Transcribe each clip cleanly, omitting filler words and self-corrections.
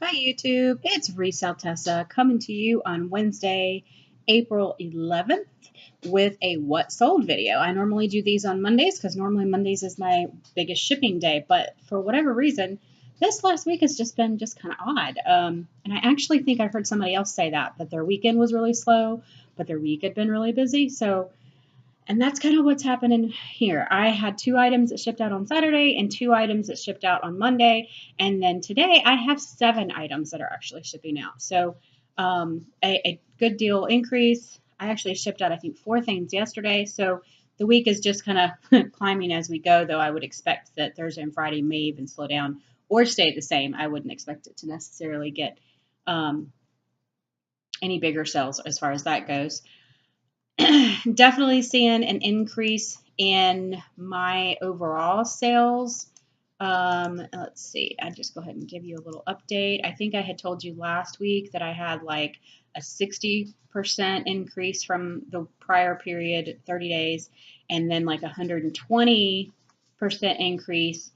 Hi YouTube, it's Resale Tessa coming to you on Wednesday, April 11th with a what sold video. I normally do these on Mondays because normally Mondays is my biggest shipping day, but for whatever reason, this last week has just been just kind of odd. And I actually think I heard somebody else say that their weekend was really slow, but their week had been really busy. And that's kind of what's happening here. I had 2 items that shipped out on Saturday and 2 items that shipped out on Monday. And then today I have 7 items that are actually shipping out. So a good deal increase. I actually shipped out, I think, 4 things yesterday. So the week is just kind of climbing as we go, though I would expect that Thursday and Friday may even slow down or stay the same. I wouldn't expect it to necessarily get any bigger sales as far as that goes. Definitely seeing an increase in my overall sales. Let's see. I'll just go ahead and give you a little update. I think I had told you last week that I had like a 60% increase from the prior period, 30 days, and then like 120% increase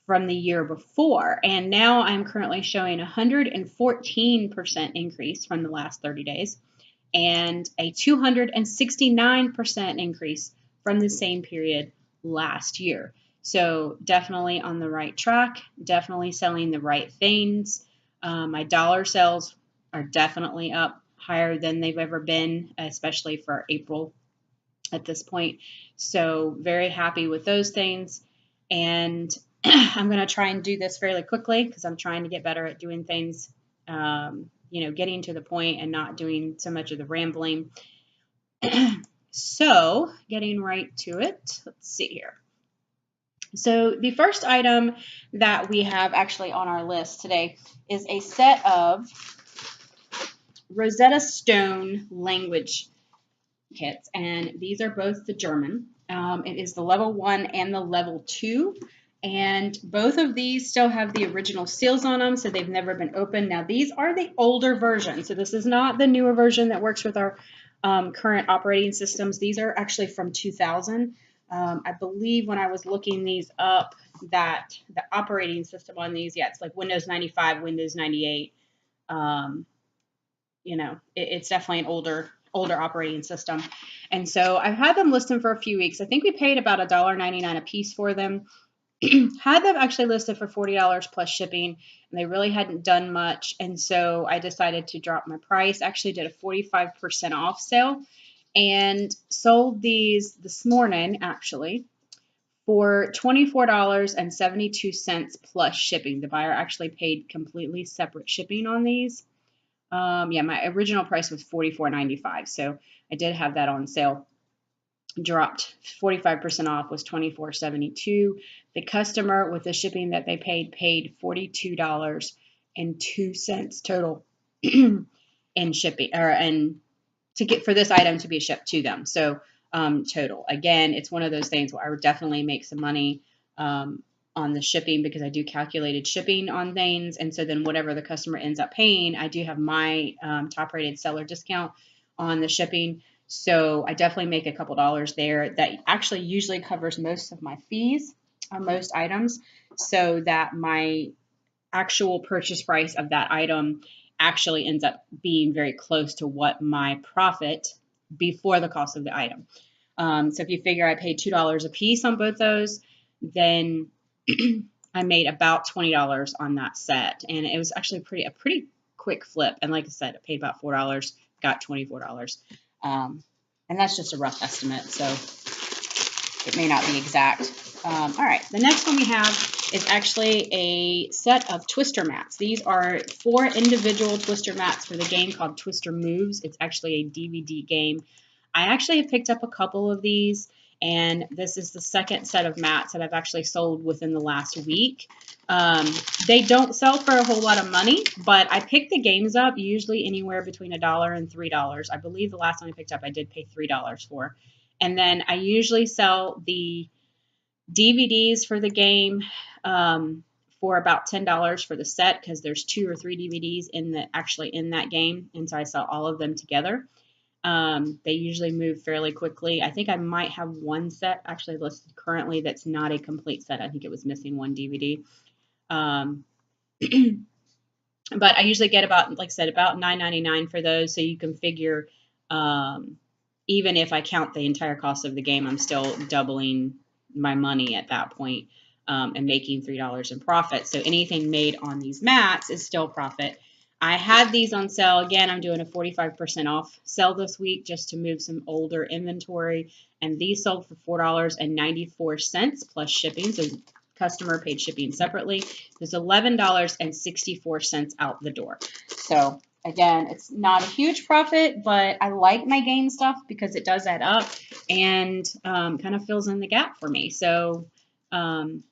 from the year before. And now I'm currently showing 114% increase from the last 30 days and a 269% increase from the same period last year. So definitely on the right track, definitely selling the right things. My dollar sales are definitely up higher than they've ever been, especially for April at this point. So very happy with those things. And I'm going to try and do this fairly quickly because I'm trying to get better at doing things getting to the point and not doing so much of the rambling. So, getting right to it, let's see here. So, the first item that we have actually on our list today is a set of Rosetta Stone language kits, and these are both the German. It is the level 1 and the level 2. And both of these still have the original seals on them, so they've never been opened. Now, these are the older version, so this is not the newer version that works with our current operating systems. These are actually from 2000. I believe when I was looking these up that the operating system on these, it's like Windows 95, Windows 98. It's definitely an older operating system. And so I've had them listed for a few weeks. I think we paid about $1.99 a piece for them. Had them actually listed for $40 plus shipping, and they really hadn't done much. And so I decided to drop my price. Actually did a 45% off sale and sold these this morning actually for $24.72 plus shipping. The buyer actually paid completely separate shipping on these. My original price was $44.95, so I did have that on sale. Dropped 45% off, was $24.72. The customer with the shipping that they paid $42.02 total in shipping, and to get for this item to be shipped to them. So total. Again, it's one of those things where I would definitely make some money on the shipping because I do calculated shipping on things, and so then whatever the customer ends up paying, I do have my top rated seller discount on the shipping. So I definitely make a couple dollars there. That actually usually covers most of my fees on most items, so that my actual purchase price of that item actually ends up being very close to what my profit before the cost of the item. So if you figure I paid $2 a piece on both those, then I made about $20 on that set, and it was actually a pretty quick flip. And like I said, I paid about $4, got $24. And that's just a rough estimate, so it may not be exact. All right, the next one we have is actually a set of twister mats. These are 4 individual twister mats for the game called Twister Moves. It's actually a DVD game. I actually have picked up a couple of these, and this is the second set of mats that I've actually sold within the last week. They don't sell for a whole lot of money, but I pick the games up usually anywhere between $1 and $3. I believe the last one I picked up I did pay $3 for. And then I usually sell the DVDs for the game for about $10 for the set because there's 2 or 3 DVDs in that game, and so I sell all of them together. They usually move fairly quickly. I think I might have one set actually listed currently that's not a complete set. I think it was missing one DVD. But I usually get about, like I said, about $9.99 for those. So you can figure, even if I count the entire cost of the game, I'm still doubling my money at that point, and making $3 in profit. So anything made on these mats is still profit. I had these on sale. Again, I'm doing a 45% off sale this week just to move some older inventory. And these sold for $4.94 plus shipping. So customer paid shipping separately. There's $11.64 out the door. So again, it's not a huge profit, but I like my game stuff because it does add up and kind of fills in the gap for me. So, you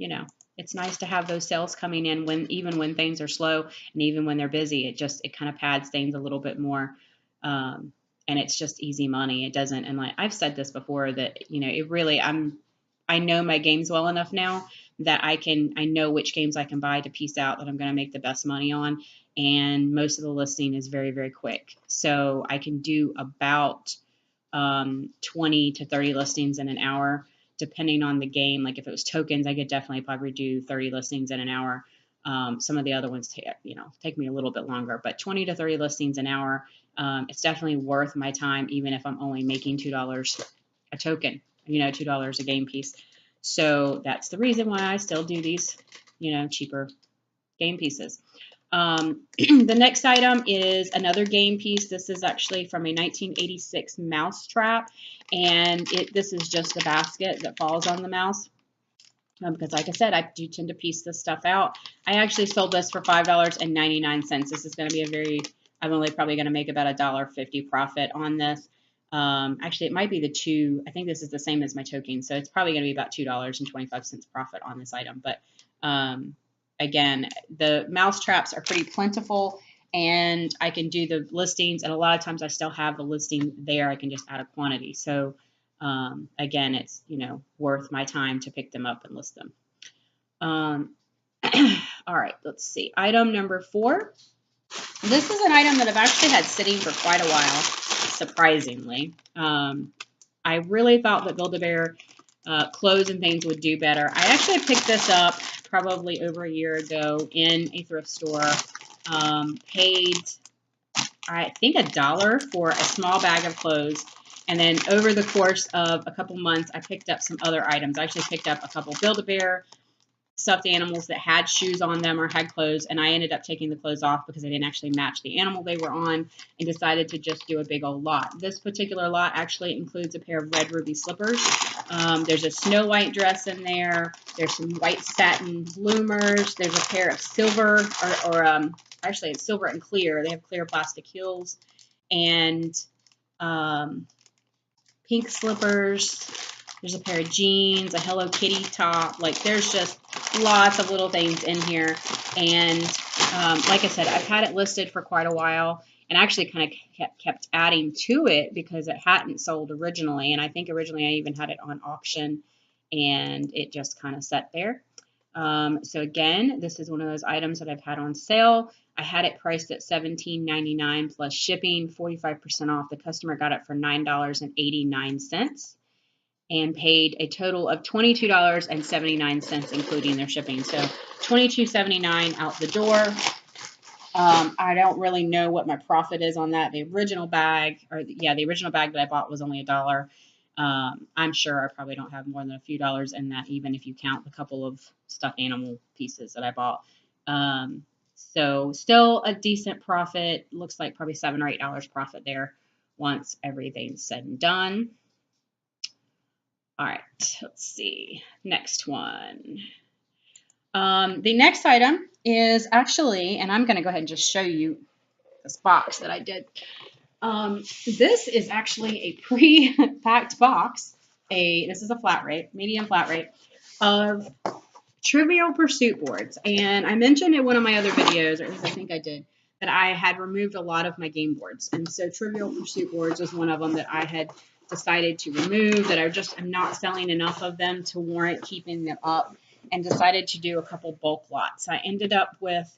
know, it's nice to have those sales coming in even when things are slow and even when they're busy. It kind of pads things a little bit more. And it's just easy money. It doesn't, and like I've said this before, that, you know, it really, I know my games well enough now that I know which games I can buy to piece out that I'm going to make the best money on. And most of the listing is very, very quick. So I can do about 20 to 30 listings in an hour, depending on the game. Like if it was tokens, I could definitely probably do 30 listings in an hour. Some of the other ones take me a little bit longer, but 20 to 30 listings an hour. It's definitely worth my time, even if I'm only making $2 a token, $2 a game piece. So that's the reason why I still do these, cheaper game pieces. The next item is another game piece. This is actually from a 1986 mouse trap, and this is just a basket that falls on the mouse. Because like I said, I do tend to piece this stuff out. I actually sold this for $5.99. This is going to be I'm only probably going to make about $1.50 profit on this. Actually, it might be I think this is the same as my token, so it's probably going to be about $2.25 profit on this item. But again, the mouse traps are pretty plentiful, and I can do the listings, and a lot of times I still have the listing there. I can just add a quantity. So again, it's, worth my time to pick them up and list them. All right, let's see. Item number 4. This is an item that I've actually had sitting for quite a while, surprisingly. I really thought that Build-A-Bear clothes and things would do better. I actually picked this up probably over a year ago in a thrift store. Paid, I think, $1 for a small bag of clothes. And then over the course of a couple months, I picked up some other items. I actually picked up a couple Build-A-Bear stuffed animals that had shoes on them or had clothes, and I ended up taking the clothes off because they didn't actually match the animal they were on, and decided to just do a big old lot. This particular lot actually includes a pair of red ruby slippers. There's a Snow White dress in there. There's some white satin bloomers. There's a pair of silver, actually it's silver and clear. They have clear plastic heels, and pink slippers. There's a pair of jeans, a Hello Kitty top. Like, there's just lots of little things in here. And like I said, I've had it listed for quite a while, and actually kind of kept adding to it because it hadn't sold originally. And I think originally I even had it on auction, and it just kind of sat there. So again, this is one of those items that I've had on sale. I had it priced at $17.99 plus shipping, 45% off. The customer got it for $9.89 and paid a total of $22.79, including their shipping. So $22.79 out the door. I don't really know what my profit is on that. The original bag that I bought was only $1. I'm sure I probably don't have more than a few dollars in that, even if you count the couple of stuffed animal pieces that I bought. So still a decent profit. Looks like probably $7 or $8 profit there once everything's said and done. All right, let's see. Next one. The next item is actually, and I'm going to go ahead and just show you this box that I did. This is actually a pre-packed box. This is a flat rate, medium flat rate of Trivial Pursuit boards. And I mentioned in one of my other videos, or at least I think I did, that I had removed a lot of my game boards. And so Trivial Pursuit boards was one of them that I had decided to remove, that I'm not selling enough of them to warrant keeping them up, and decided to do a couple bulk lots. I ended up with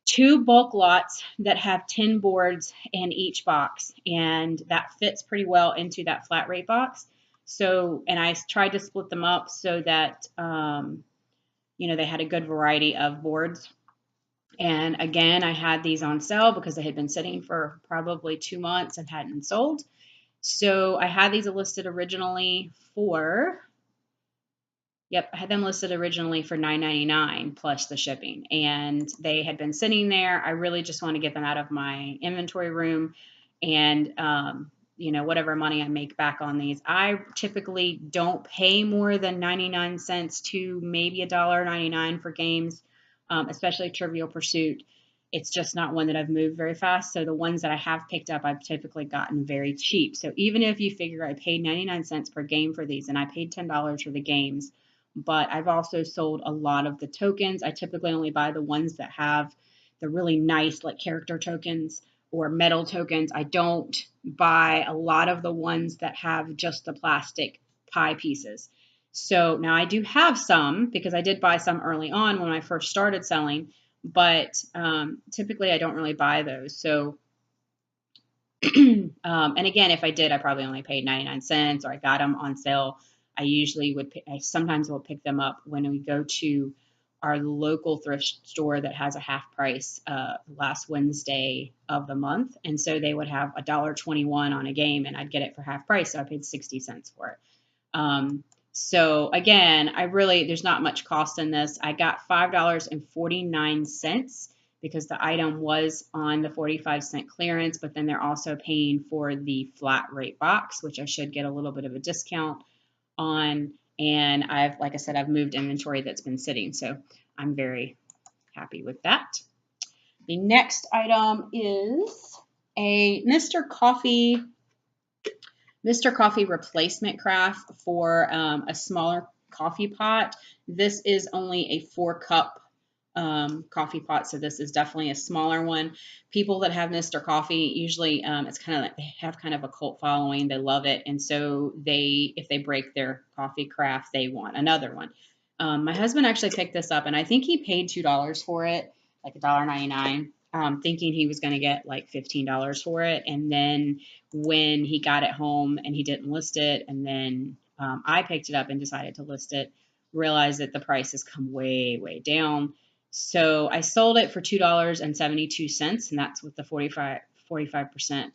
2 bulk lots that have 10 boards in each box, and that fits pretty well into that flat rate box. So, and I tried to split them up so that, they had a good variety of boards. And again, I had these on sale because they had been sitting for probably 2 months and hadn't sold. So I had these listed originally for, yep, I had them listed originally for $9.99 plus the shipping. And they had been sitting there. I really just want to get them out of my inventory room and, you know, whatever money I make back on these. I typically don't pay more than 99 cents to maybe $1.99 for games, especially Trivial Pursuit. It's just not one that I've moved very fast. So the ones that I have picked up, I've typically gotten very cheap. So even if you figure I paid 99 cents per game for these and I paid $10 for the games, but I've also sold a lot of the tokens. I typically only buy the ones that have the really nice like character tokens or metal tokens. I don't buy a lot of the ones that have just the plastic pie pieces. So now I do have some because I did buy some early on when I first started selling, but typically I don't really buy those. So, and again, if I did, I probably only paid 99 cents or I got them on sale. I usually would, I sometimes will pick them up when we go to our local thrift store that has a half price last Wednesday of the month. And so they would have $1.21 on a game and I'd get it for half price. So I paid 60 cents for it. So again, there's not much cost in this. I got $5.49 because the item was on the 45-cent clearance, but then they're also paying for the flat rate box, which I should get a little bit of a discount on. And like I said, I've moved inventory that's been sitting. So I'm very happy with that. The next item is a Mr. Coffee replacement craft for a smaller coffee pot. This is only a 4-cup coffee pot, so this is definitely a smaller one. People that have Mr. Coffee usually it's kind of like they have kind of a cult following. They love it, and so if they break their coffee craft, they want another one. My husband actually picked this up, and I think he paid $2 for it, like $1.99. Thinking he was going to get like $15 for it. And then when he got it home and he didn't list it, and then I picked it up and decided to list it, realized that the price has come way, way down. So I sold it for $2.72, and that's with the 45%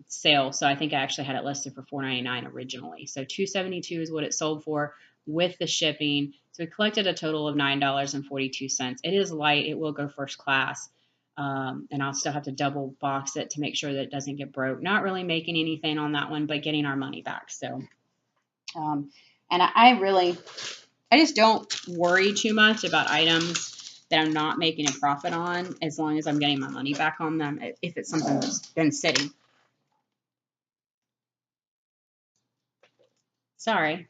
sale. So I think I actually had it listed for $4.99 originally. So $2.72 is what it sold for with the shipping. So we collected a total of $9.42. It is light. It will go first class. And I'll still have to double box it to make sure that it doesn't get broke. Not really making anything on that one, but getting our money back. So, and I just don't worry too much about items that I'm not making a profit on, as long as I'm getting my money back on them, if it's something that's been sitting. Sorry.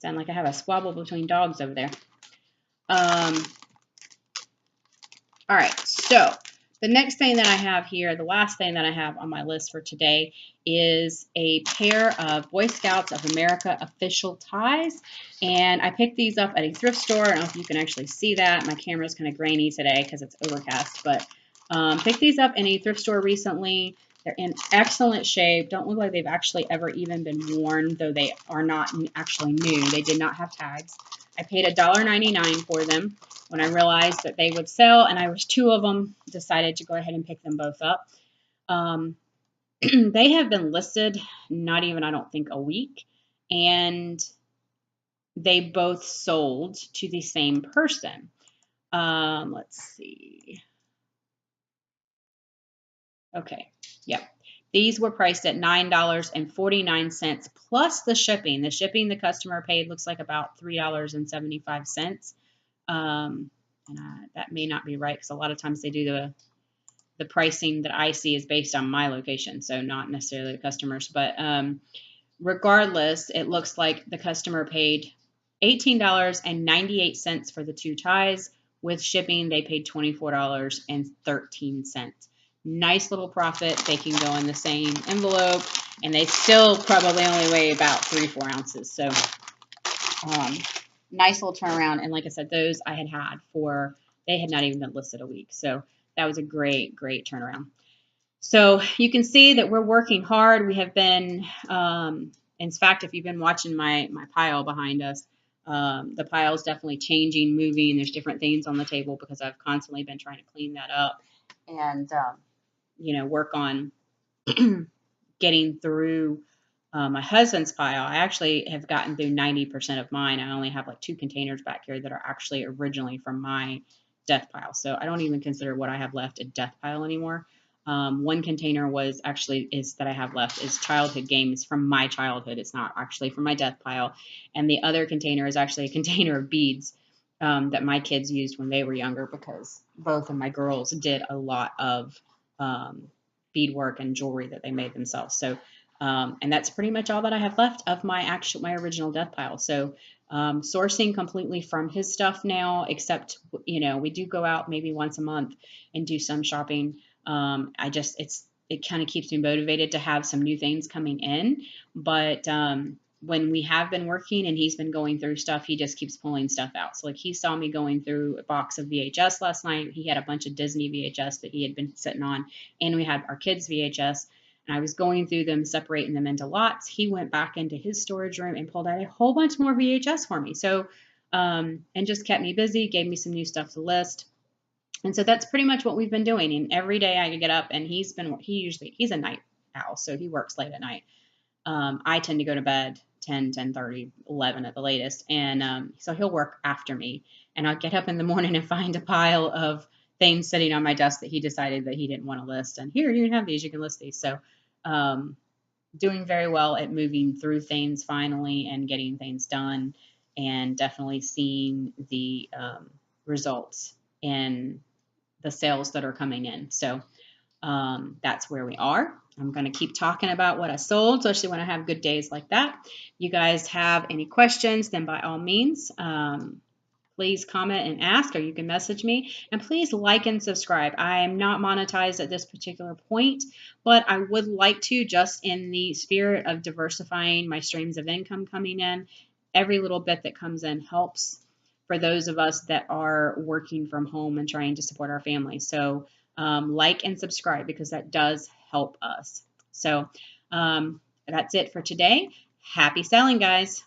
Sound like I have a squabble between dogs over there. All right, so the next thing that I have here, the last thing that I have on my list for today is a pair of Boy Scouts of America official ties. And I picked these up at a thrift store. I don't know if you can actually see that. My camera's kind of grainy today because it's overcast. But picked these up in a thrift store recently. They're in excellent shape. Don't look like they've actually ever even been worn, though they are not actually new. They did not have tags. I paid $1.99 for them when I realized that they would sell, and I was 2 of them, decided to go ahead and pick them both up. They have been listed not even, I don't think, a week, and they both sold to the same person. Let's see. Okay, yep. These were priced at $9.49 plus the shipping. The shipping the customer paid looks like about $3.75. And that may not be right because a lot of times they do the pricing that I see is based on my location, so not necessarily the customers. But regardless, it looks like the customer paid $18.98 for the 2 ties. With shipping, they paid $24.13. Nice little profit. They can go in the same envelope, and they still probably only weigh about 3-4 ounces. So nice little turnaround. And like I said, those I had they had not even been listed a week. So that was a great, great turnaround. So you can see that we're working hard. We have been, in fact, if you've been watching my pile behind us, The pile's definitely changing, moving. There's different things on the table because I've constantly been trying to clean that up and, work on getting through my husband's pile. I actually have gotten through 90% of mine. I only have like 2 containers back here that are actually originally from my death pile. So I don't even consider what I have left a death pile anymore. One container is that I have left is childhood games from my childhood. It's not actually from my death pile. And the other container is actually a container of beads that my kids used when they were younger because both of my girls did a lot of beadwork and jewelry that they made themselves. So, and that's pretty much all that I have left of my original death pile. So, sourcing completely from his stuff now, except, we do go out maybe once a month and do some shopping. It kind of keeps me motivated to have some new things coming in. But, when we have been working and he's been going through stuff, he just keeps pulling stuff out. So like he saw me going through a box of VHS last night. He had a bunch of Disney VHS that he had been sitting on, and we had our kids' VHS. And I was going through them, separating them into lots. He went back into his storage room and pulled out a whole bunch more VHS for me. So, and just kept me busy, gave me some new stuff to list. And so that's pretty much what we've been doing. And every day I get up and he's a night owl. So he works late at night. I tend to go to bed 10, 10:30, 11 at the latest. And so he'll work after me. And I'll get up in the morning and find a pile of things sitting on my desk that he decided that he didn't want to list. And here, you can have these, you can list these. So doing very well at moving through things finally and getting things done, and definitely seeing the results in the sales that are coming in. So that's where we are. I'm going to keep talking about what I sold, especially when I have good days like that. You guys have any questions, then by all means, please comment and ask, or you can message me. And please like and subscribe. I am not monetized at this particular point, but I would like to, just in the spirit of diversifying my streams of income coming in. Every little bit that comes in helps for those of us that are working from home and trying to support our family. So like and subscribe because that does help us. So that's it for today. Happy selling, guys.